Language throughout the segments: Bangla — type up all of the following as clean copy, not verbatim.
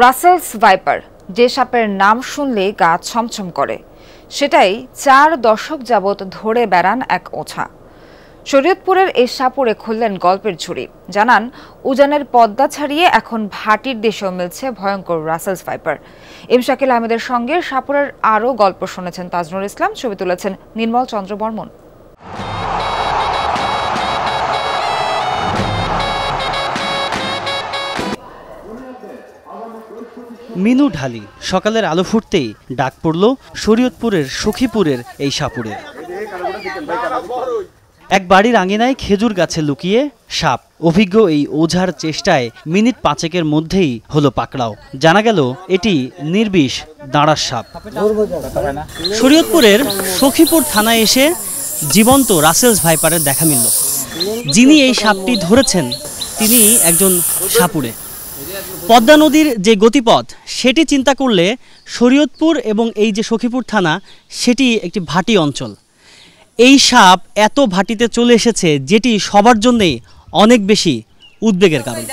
রাসেলস ভাইপার, যে সাপের নাম শুনলেই গা ছমছম করে, সেটাই 4 দশক যাবৎ ধরে বেড়ান এক ওঝা। শরীয়তপুরের এই সাপুড়ে খুললেন গল্পের ঝুড়ি। জানান, উজানের পদ্মা ছাড়িয়ে এখন ভাটির দেশেও মিলছে ভয়ঙ্কর রাসেলস ভাইপার। শাকিল আহমেদের সঙ্গে সাপুড়ের আরও গল্প শুনেছেন তাজনুল ইসলাম, ছবি তুলেছেন নির্মল চন্দ্র বর্মন। মিনু ঢালি সকালের আলো ফুটতেই ডাক পড়ল শরীয়তপুরের সখীপুরের এই সাপুড়ে। এক বাড়ির আঙিনায় খেজুর গাছে লুকিয়ে সাপ। অভিজ্ঞ এই ওঝার চেষ্টায় মিনিট 5 মধ্যেই হলো পাকড়াও। জানা গেল এটি নির্বিষ দাঁড়ার সাপ। শরীয়তপুরের সখীপুর থানায় এসে জীবন্ত রাসেলস ভাইপারের দেখা মিলল। যিনি এই সাপটি ধরেছেন তিনি একজন সাপুড়ে। পদ্মা নদীর যে গতিপথ সেটি চিন্তা করলে শরীয়তপুর এবং এই যে সখীপুর থানা সেটি একটি ভাটি অঞ্চল। এই সাপ এত ভাটিতে চলে এসেছে যেটি সবার জন্যই অনেক বেশি উদ্বেগের কারণ।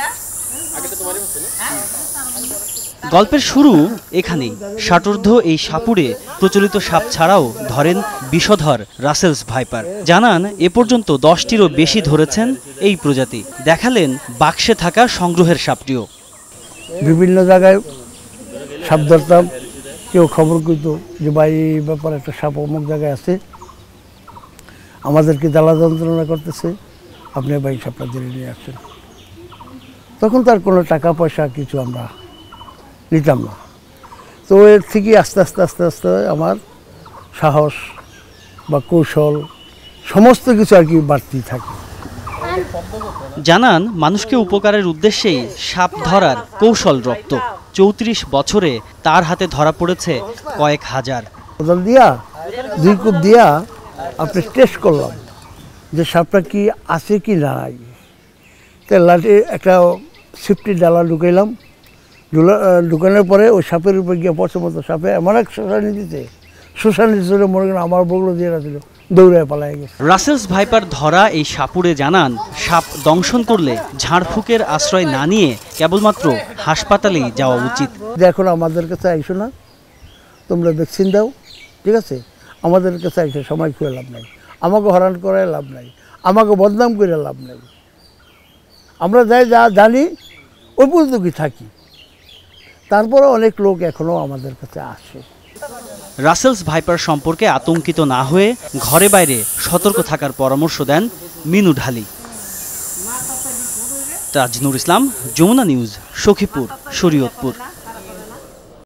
গল্পের শুরু এখানেই। ষাটোর্ধ্ব এই সাপুড়ে প্রচলিত সাপ ছাড়াও ধরেন বিষধর রাসেলস ভাইপার। জানান, এ পর্যন্ত 10টিরও বেশি ধরেছেন এই প্রজাতি। দেখালেন বাক্সে থাকা সংগ্রহের সাপটিও। বিভিন্ন জায়গায় সাপ ধরতাম, কেউ খবর করত যে ভাই এই ব্যাপারে একটা সাপ অমুক জায়গায় আছে, আমাদেরকে জ্বালা যন্ত্রণা করতেছে, আপনি ভাই সাপটা ধরে নিয়ে আসছেন। তখন তার কোনো টাকা পয়সা কিছু আমরা নিতাম না। তো এর থেকে আস্তে আস্তে আস্তে আস্তে আমার সাহস বা কৌশল সমস্ত কিছু আর কি বাড়তি থাকে। জানান, মানুষকে উপকারের উদ্দেশ্যেই সাপ ধরার কৌশল রপ্ত। 34 বছরে তার হাতে ধরা পড়েছে কয়েক হাজার। কোদাল দিয়া 2 কূপ দিয়া আপনি টেস্ট করলাম যে সাপটা কি আছে কি নাই। তাই লাঠি একটা সিফটি ডালা ঢুকাইলাম, ঢুকানোর পরে ওই সাপের উপরে গিয়ে পড়ছে মতো সাপে এমন এক শোষানি দিতে, শোষানি দিতে মনে করেন আমার বগলো দিয়ে রাখছিল, দৌড়ে পালাই গেছে। রাসেলস ভাইপার ধরা এই সাপুড়ে জানান, সাপ দংশন করলে ঝাড়ফুঁকের আশ্রয় না নিয়ে কেবলমাত্র হাসপাতালেই যাওয়া উচিত। এখন আমাদের কাছে আইসো না, তোমরা ভ্যাকসিন দাও, ঠিক আছে, আমাদের কাছে আইসো সময় খুঁড়ে লাভ নাই, আমাকে হরান করে লাভ নাই, আমাকে বদনাম করে লাভ নাই। আমরা যাই যা জানি ওই পর্যন্ত কি থাকি, তারপরে অনেক লোক এখনো আমাদের কাছে আসে। রাসেলস ভাইপার সম্পর্কে আতঙ্কিত না হয়ে ঘরে বাইরে সতর্ক থাকার পরামর্শ দেন মিনু ঢালি। তাজনুল ইসলাম, যমুনা নিউজ, সখীপুর, শরীয়তপুর।